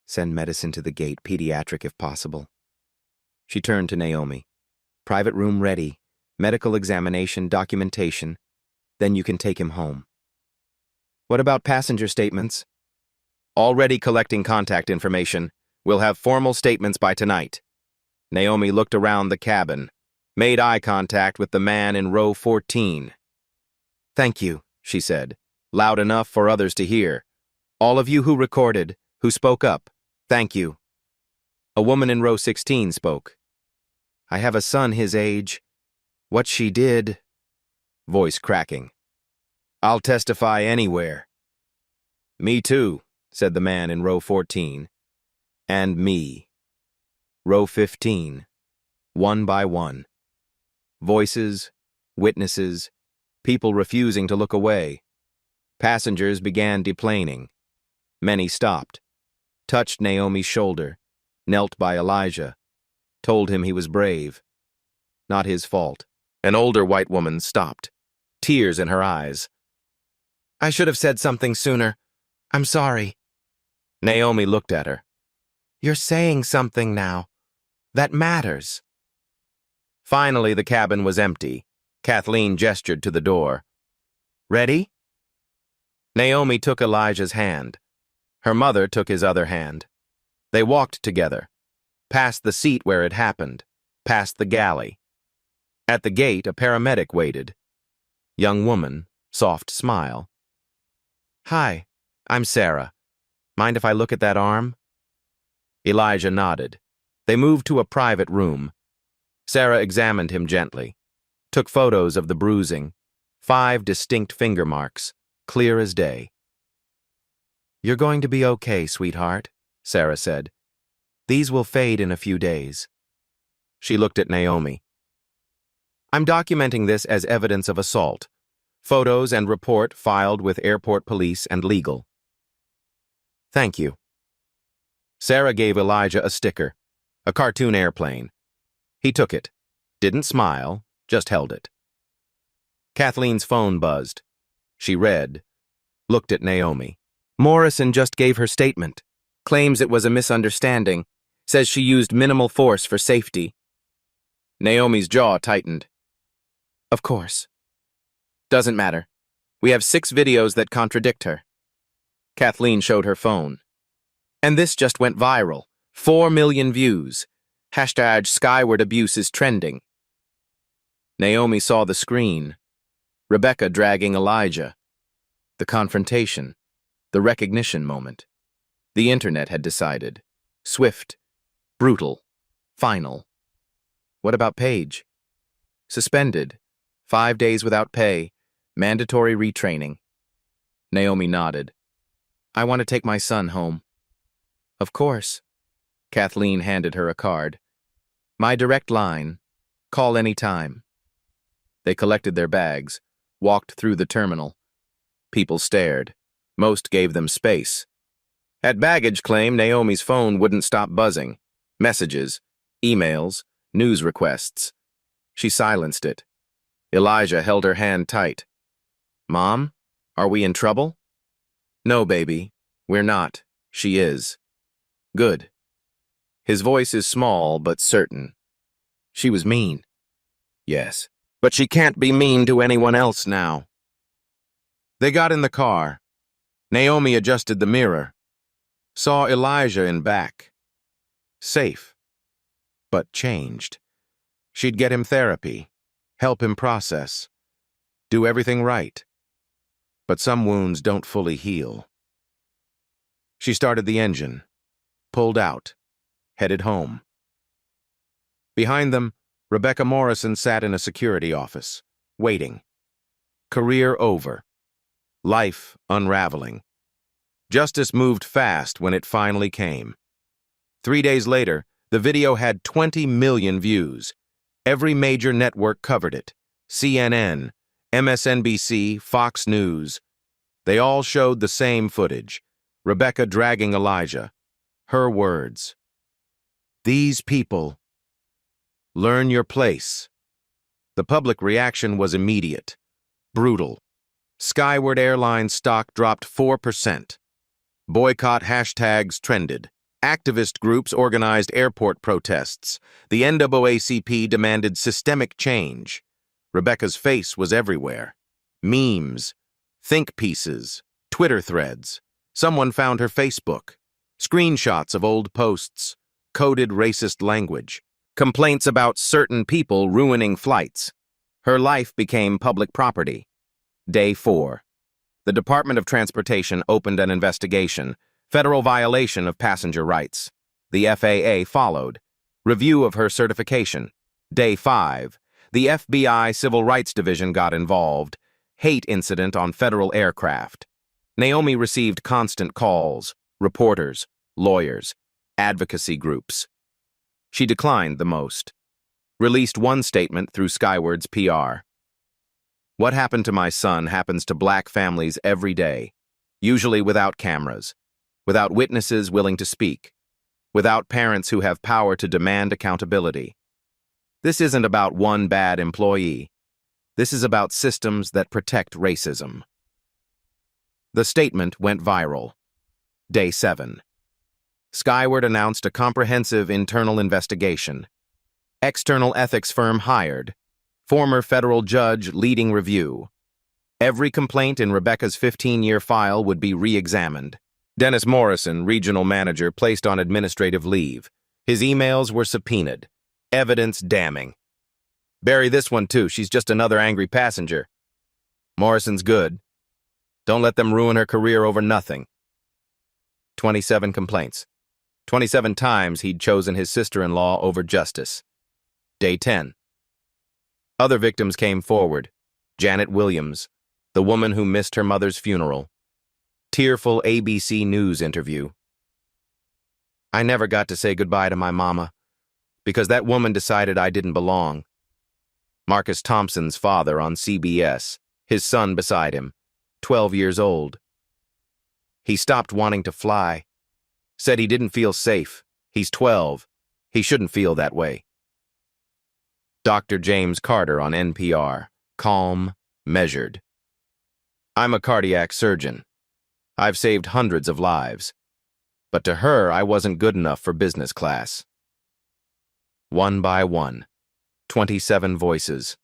Send medicine to the gate, pediatric if possible. She turned to Naomi. Private room ready. Medical examination, documentation. Then you can take him home. What about passenger statements? Already collecting contact information. We'll have formal statements by tonight. Naomi looked around the cabin, made eye contact with the man in row 14. Thank you, she said, loud enough for others to hear. All of you who recorded, who spoke up, thank you. A woman in row 16 spoke. I have a son his age. What she did... Voice cracking. I'll testify anywhere. Me too, said the man in row 14. And me. Row 15. One by one. Voices, witnesses, people refusing to look away. Passengers began deplaning. Many stopped, touched Naomi's shoulder, knelt by Elijah, told him he was brave. Not his fault. An older white woman stopped, tears in her eyes. I should have said something sooner. I'm sorry. Naomi looked at her. You're saying something now. That matters. Finally, the cabin was empty. Kathleen gestured to the door. Ready? Naomi took Elijah's hand. Her mother took his other hand. They walked together, past the seat where it happened, past the galley. At the gate, a paramedic waited. Young woman, soft smile. Hi, I'm Sarah. Mind if I look at that arm? Elijah nodded. They moved to a private room. Sarah examined him gently, took photos of the bruising, 5 distinct finger marks, clear as day. You're going to be okay, sweetheart, Sarah said. These will fade in a few days. She looked at Naomi. I'm documenting this as evidence of assault. Photos and report filed with airport police and legal. Thank you. Sarah gave Elijah a sticker, a cartoon airplane. He took it, didn't smile, just held it. Kathleen's phone buzzed. She read, looked at Naomi. Morrison just gave her statement, claims it was a misunderstanding, says she used minimal force for safety. Naomi's jaw tightened. Of course. Doesn't matter. We have 6 videos that contradict her. Kathleen showed her phone. And this just went viral. 4 million views. Hashtag Skyward Abuse is trending. Naomi saw the screen. Rebecca dragging Elijah. The confrontation. The recognition moment. The internet had decided. Swift. Brutal. Final. What about Paige? Suspended. 5 days without pay. Mandatory retraining. Naomi nodded. I want to take my son home. Of course. Kathleen handed her a card. My direct line. Call any time. They collected their bags, walked through the terminal. People stared. Most gave them space. At baggage claim, Naomi's phone wouldn't stop buzzing. Messages, emails, news requests. She silenced it. Elijah held her hand tight. "Mom, are we in trouble?" "No, baby, we're not. She is." "Good." His voice is small but certain. "She was mean." "Yes, but she can't be mean to anyone else now." They got in the car. Naomi adjusted the mirror. Saw Elijah in back. Safe, but changed. She'd get him therapy, help him process, do everything right. But some wounds don't fully heal. She started the engine, pulled out, headed home. Behind them, Rebecca Morrison sat in a security office, waiting. Career over. Life unraveling. Justice moved fast when it finally came. 3 days later, the video had 20 million views. Every major network covered it. CNN, MSNBC, Fox News. They all showed the same footage. Rebecca dragging Elijah. Her words. "These people. Learn your place." The public reaction was immediate. Brutal. Skyward Airlines stock dropped 4%. Boycott hashtags trended. Activist groups organized airport protests. The NAACP demanded systemic change. Rebecca's face was everywhere. Memes, think pieces, Twitter threads. Someone found her Facebook. Screenshots of old posts, coded racist language, complaints about certain people ruining flights. Her life became public property. Day 4. The Department of Transportation opened an investigation. Federal violation of passenger rights. The FAA followed. Review of her certification. Day 5. The FBI Civil Rights Division got involved. Hate incident on federal aircraft. Naomi received constant calls, reporters, lawyers, advocacy groups. She declined the most. Released one statement through Skyward's PR. "What happened to my son happens to black families every day, usually without cameras, without witnesses willing to speak, without parents who have power to demand accountability. This isn't about one bad employee. This is about systems that protect racism." The statement went viral. Day 7. Skyward announced a comprehensive internal investigation. External ethics firm hired. Former federal judge leading review. Every complaint in Rebecca's 15-year file would be re-examined. Dennis Morrison, regional manager, placed on administrative leave. His emails were subpoenaed. Evidence damning. "Bury this one too, she's just another angry passenger." "Morrison's good. Don't let them ruin her career over nothing." 27 complaints. 27 times he'd chosen his sister-in-law over justice. Day 10. Other victims came forward. Janet Williams, the woman who missed her mother's funeral. Tearful ABC News interview. "I never got to say goodbye to my mama, because that woman decided I didn't belong." Marcus Thompson's father on CBS, his son beside him, 12 years old. "He stopped wanting to fly. Said he didn't feel safe. He's 12. He shouldn't feel that way." Dr. James Carter on NPR, calm, measured. "I'm a cardiac surgeon. I've saved hundreds of lives. But to her, I wasn't good enough for business class." One by one, 27 voices,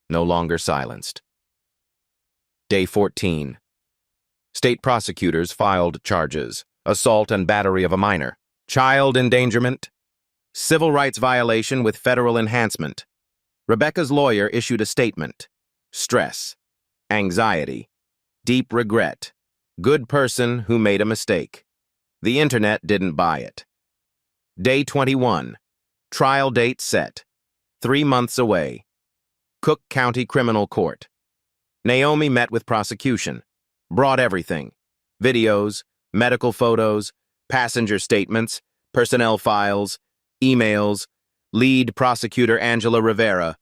no longer silenced. Day 14. State prosecutors filed charges: assault and battery of a minor, child endangerment, civil rights violation with federal enhancement. Rebecca's lawyer issued a statement. Stress, anxiety, deep regret, good person who made a mistake. The internet didn't buy it. Day 21. Trial date set. 3 months away. Cook County Criminal Court. Naomi met with prosecution. Brought everything. Videos, medical photos, passenger statements, personnel files, emails. Lead prosecutor Angela Rivera.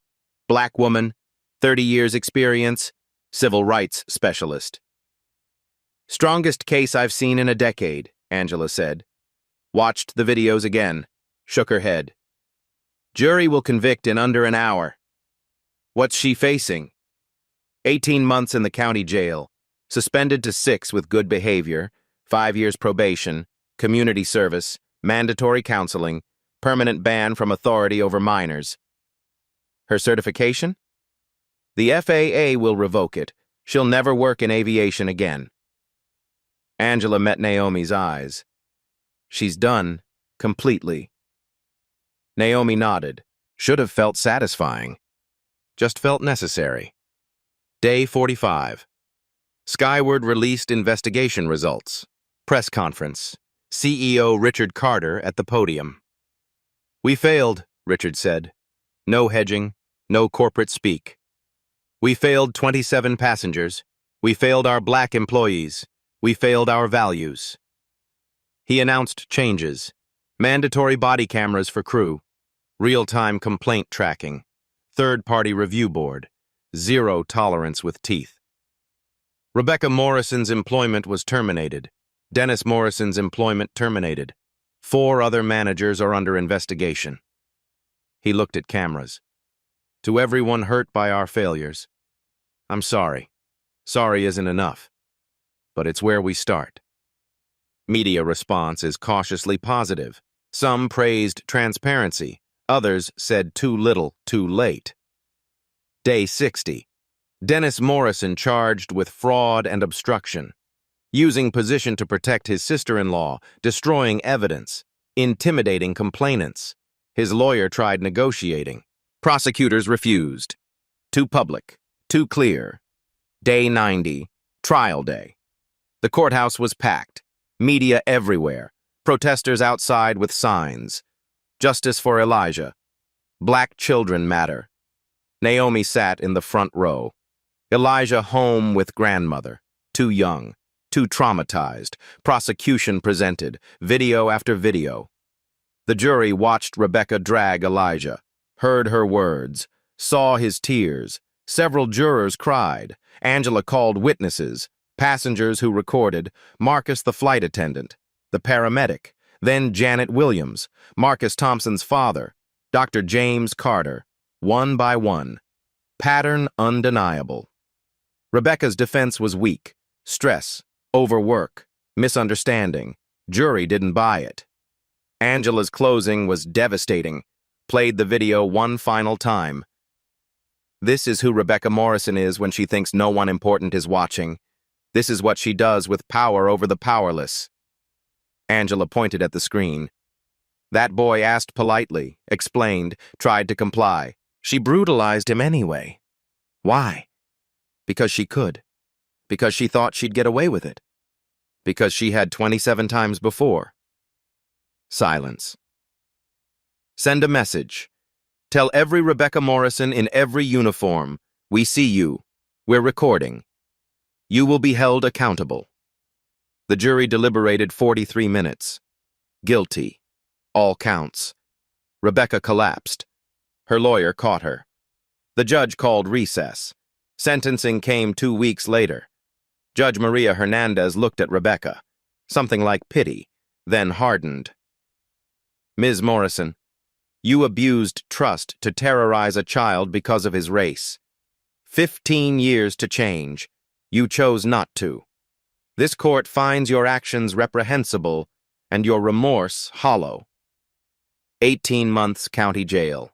Black woman, 30 years experience, civil rights specialist. Strongest case I've seen in a decade, Angela said. Watched the videos again, shook her head. Jury will convict in under an hour. What's she facing? 18 months in the county jail, suspended to 6 with good behavior, 5 years probation, community service, mandatory counseling, permanent ban from authority over minors. Her certification? The FAA will revoke it. She'll never work in aviation again. Angela met Naomi's eyes. She's done, completely. Naomi nodded. Should have felt satisfying. Just felt necessary. Day 45. Skyward released investigation results. Press conference. CEO Richard Carter at the podium. We failed, Richard said. No hedging, no corporate speak. We failed 27 passengers. We failed our black employees. We failed our values. He announced changes. Mandatory body cameras for crew. Real-time complaint tracking. Third-party review board. Zero tolerance with teeth. Rebecca Morrison's employment was terminated. Dennis Morrison's employment terminated. 4 other managers are under investigation. He looked at cameras. To everyone hurt by our failures, I'm sorry. Sorry isn't enough. But it's where we start. Media response is cautiously positive. Some praised transparency. Others said too little, too late. Day 60. Dennis Morrison charged with fraud and obstruction. Using position to protect his sister-in-law, destroying evidence, intimidating complainants. His lawyer tried negotiating. Prosecutors refused. Too public, too clear. Day 90. Trial day. The courthouse was packed. Media everywhere. Protesters outside with signs. Justice for Elijah. Black children matter. Naomi sat in the front row. Elijah home with grandmother. Too young. Too traumatized. Prosecution presented. Video after video. The jury watched Rebecca drag Elijah. Heard her words. Saw his tears. Several jurors cried. Angela called witnesses. Passengers who recorded. Marcus the flight attendant. The paramedic. Then Janet Williams. Marcus Thompson's father. Dr. James Carter. One by one. Pattern undeniable. Rebecca's defense was weak. Stress. Overwork. Misunderstanding. Jury didn't buy it. Angela's closing was devastating. Played the video one final time. This is who Rebecca Morrison is when she thinks no one important is watching. This is what she does with power over the powerless. Angela pointed at the screen. That boy asked politely, explained, tried to comply. She brutalized him anyway. Why? Because she could. Because she thought she'd get away with it. Because she had 27 times before. Silence. Send a message. Tell every Rebecca Morrison in every uniform, we see you. We're recording. You will be held accountable. The jury deliberated 43 minutes. Guilty. All counts. Rebecca collapsed. Her lawyer caught her. The judge called recess. Sentencing came 2 weeks later. Judge Maria Hernandez looked at Rebecca. Something like pity, then hardened. Ms. Morrison, you abused trust to terrorize a child because of his race. 15 years to change. You chose not to. This court finds your actions reprehensible and your remorse hollow. 18 months county jail.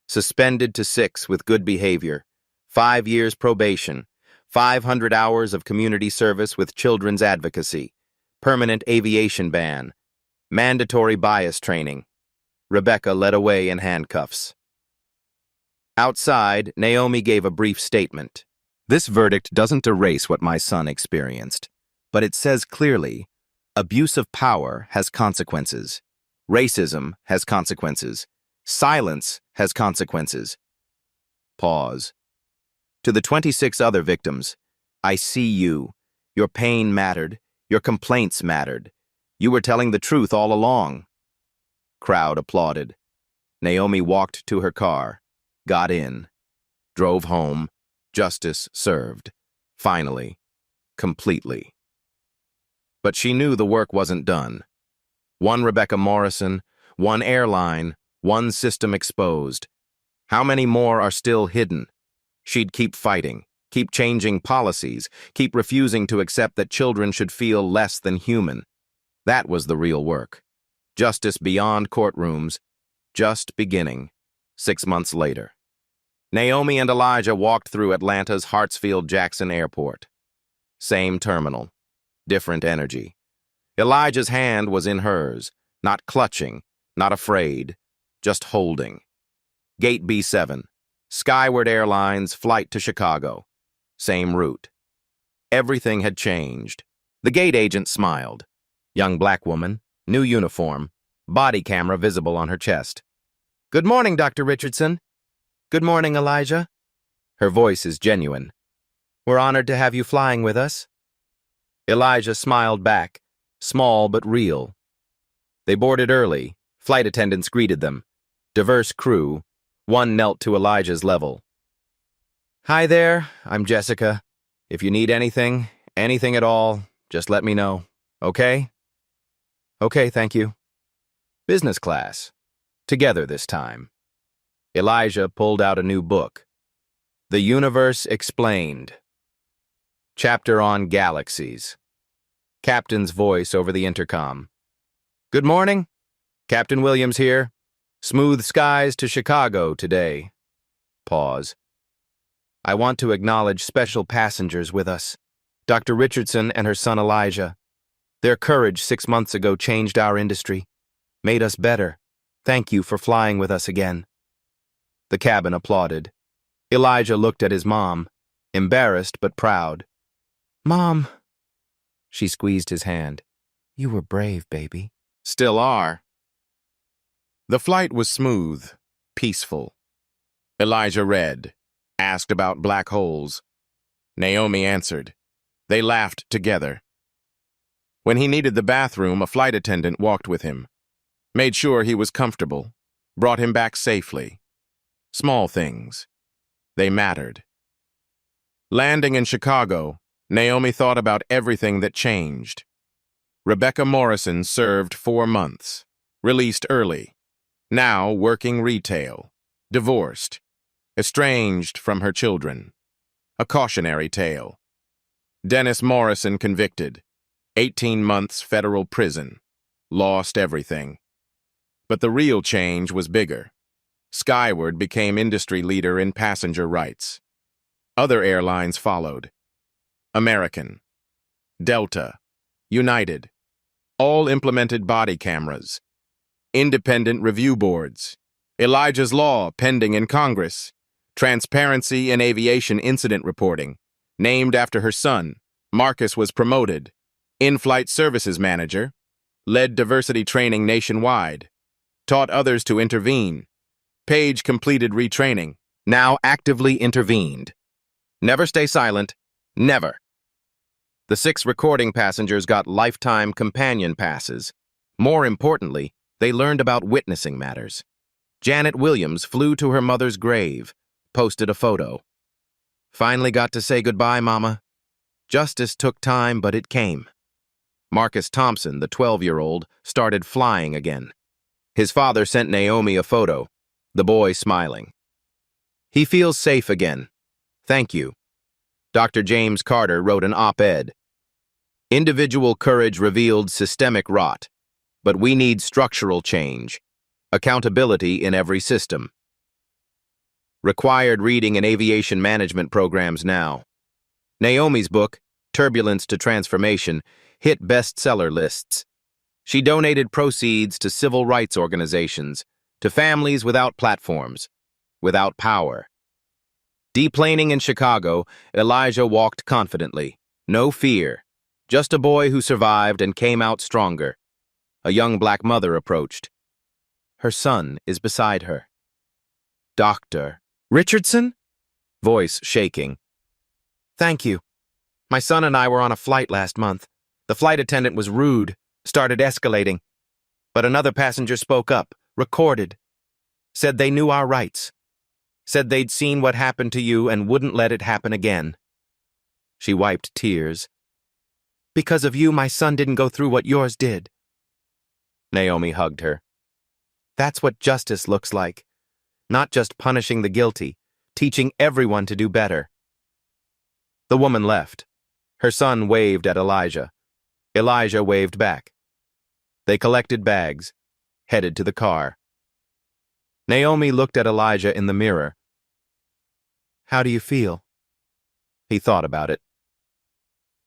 Suspended to 6 with good behavior. 5 years probation. 500 hours of community service with children's advocacy. Permanent aviation ban. Mandatory bias training. Rebecca led away in handcuffs. Outside, Naomi gave a brief statement. This verdict doesn't erase what my son experienced, but it says clearly, abuse of power has consequences. Racism has consequences. Silence has consequences. Pause. To the 26 other victims, I see you. Your pain mattered. Your complaints mattered. You were telling the truth all along. Crowd applauded. Naomi walked to her car, got in, drove home, justice served. Finally, completely. But she knew the work wasn't done. One Rebecca Morrison, one airline, one system exposed. How many more are still hidden? She'd keep fighting, keep changing policies, keep refusing to accept that children should feel less than human. That was the real work. Justice beyond courtrooms, just beginning, 6 months later. Naomi and Elijah walked through Atlanta's Hartsfield-Jackson Airport. Same terminal, different energy. Elijah's hand was in hers, not clutching, not afraid, just holding. Gate B7, Skyward Airlines flight to Chicago. Same route. Everything had changed. The gate agent smiled. Young black woman, new uniform, body camera visible on her chest. "Good morning, Dr. Richardson." "Good morning, Elijah." Her voice is genuine. "We're honored to have you flying with us." Elijah smiled back, small but real. They boarded early. Flight attendants greeted them. Diverse crew. One knelt to Elijah's level. "Hi there, I'm Jessica. If you need anything at all, just let me know, okay?" "Okay, thank you." Business class. Together this time. Elijah pulled out a new book. The Universe Explained. Chapter on Galaxies. Captain's voice over the intercom. "Good morning. Captain Williams here. Smooth skies to Chicago today." Pause. "I want to acknowledge special passengers with us. Dr. Richardson and her son Elijah. Their courage 6 months ago changed our industry, made us better. Thank you for flying with us again." The cabin applauded. Elijah looked at his mom, embarrassed but proud. "Mom." She squeezed his hand. "You were brave, baby." "Still are." The flight was smooth, peaceful. Elijah read, asked about black holes. Naomi answered. They laughed together. When he needed the bathroom, a flight attendant walked with him, made sure he was comfortable, brought him back safely. Small things. They mattered. Landing in Chicago, Naomi thought about everything that changed. Rebecca Morrison served 4 months, released early, now working retail, divorced, estranged from her children. A cautionary tale. Dennis Morrison convicted, 18 months federal prison, lost everything. But the real change was bigger. Skyward became industry leader in passenger rights. Other airlines followed. American, Delta, United, all implemented body cameras. Independent review boards. Elijah's Law pending in Congress. Transparency in aviation incident reporting. Named after her son, Marcus was promoted. In-flight services manager. Led diversity training nationwide. Taught others to intervene. Page completed retraining. Now actively intervened. Never stay silent. Never. The 6 recording passengers got lifetime companion passes. More importantly, they learned about witnessing matters. Janet Williams flew to her mother's grave, posted a photo. "Finally got to say goodbye, Mama. Justice took time, but it came." Marcus Thompson, the 12-year-old, started flying again. His father sent Naomi a photo, the boy smiling. "He feels safe again. Thank you." Dr. James Carter wrote an op-ed. "Individual courage revealed systemic rot, but we need structural change. Accountability in every system." Required reading in aviation management programs now. Naomi's book, Turbulence to Transformation, hit bestseller lists. She donated proceeds to civil rights organizations, to families without platforms, without power. Deplaning in Chicago, Elijah walked confidently. No fear. Just a boy who survived and came out stronger. A young black mother approached. Her son is beside her. "Dr. Richardson?" Voice shaking. "Thank you. My son and I were on a flight last month. The flight attendant was rude, started escalating. But another passenger spoke up, recorded. Said they knew our rights. Said they'd seen what happened to you and wouldn't let it happen again." She wiped tears. Because of you, my son didn't go through what yours did. Naomi hugged her. That's what justice looks like. Not just punishing the guilty, teaching everyone to do better. The woman left. Her son waved at Elijah. Elijah waved back. They collected bags, headed to the car. Naomi looked at Elijah in the mirror. How do you feel? He thought about it.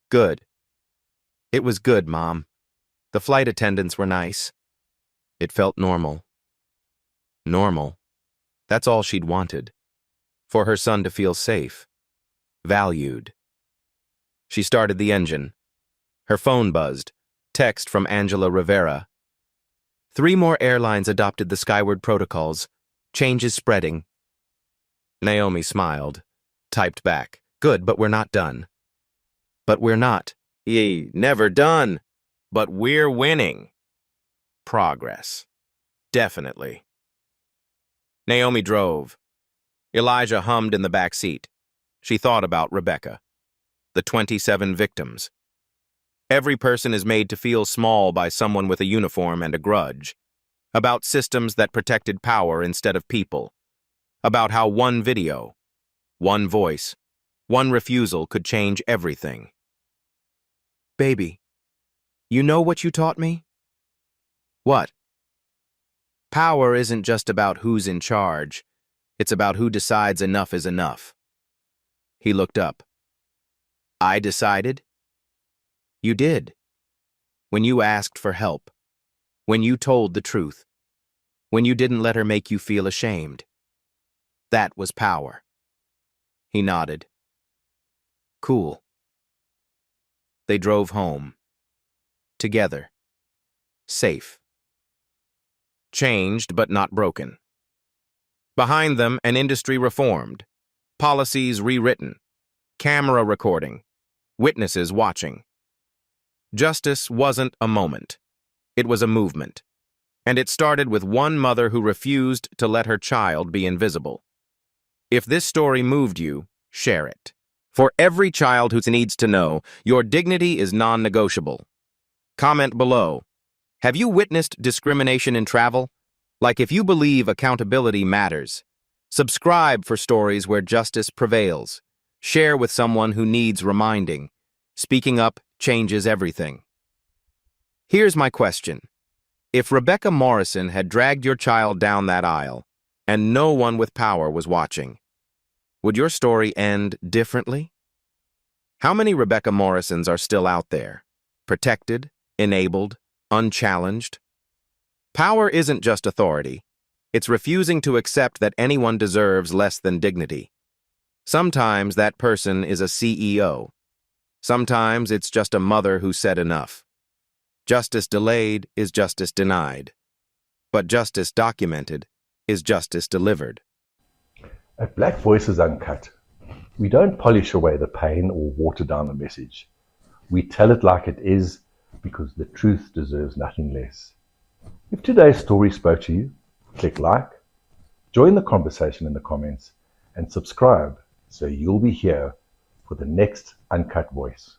Good. It was good, Mom. The flight attendants were nice. It felt normal. Normal. That's all she'd wanted. For her son to feel safe. Valued. She started the engine. Her phone buzzed. Text from Angela Rivera. 3 more airlines adopted the Skyward protocols. Change is spreading. Naomi smiled. Typed back. Good, but we're not done. But we're not. Ye, never done. But we're winning. Progress. Definitely. Naomi drove. Elijah hummed in the back seat. She thought about Rebecca. The 27 victims. Every person is made to feel small by someone with a uniform and a grudge. About systems that protected power instead of people. About how one video, one voice, one refusal could change everything. Baby, you know what you taught me? What? Power isn't just about who's in charge. It's about who decides enough is enough. He looked up. I decided? You did. When you asked for help. When you told the truth. When you didn't let her make you feel ashamed. That was power. He nodded. Cool. They drove home. Together. Safe. Changed but not broken. Behind them, an industry reformed. Policies rewritten. Camera recording. Witnesses watching. Justice wasn't a moment. It was a movement. And it started with one mother who refused to let her child be invisible. If this story moved you, share it. For every child who needs to know, your dignity is non-negotiable. Comment below. Have you witnessed discrimination in travel? Like if you believe accountability matters. Subscribe for stories where justice prevails. Share with someone who needs reminding. Speaking up changes everything. Here's my question. If Rebecca Morrison had dragged your child down that aisle, and no one with power was watching, would your story end differently? How many Rebecca Morrisons are still out there? Protected, enabled, unchallenged? Power isn't just authority. It's refusing to accept that anyone deserves less than dignity. Sometimes that person is a CEO. Sometimes it's just a mother who said enough. Justice delayed is justice denied. But justice documented is justice delivered. At Black Voices Uncut, we don't polish away the pain or water down the message. We tell it like it is because the truth deserves nothing less. If today's story spoke to you, click like, join the conversation in the comments, and subscribe so you'll be here for the next Uncut Voice.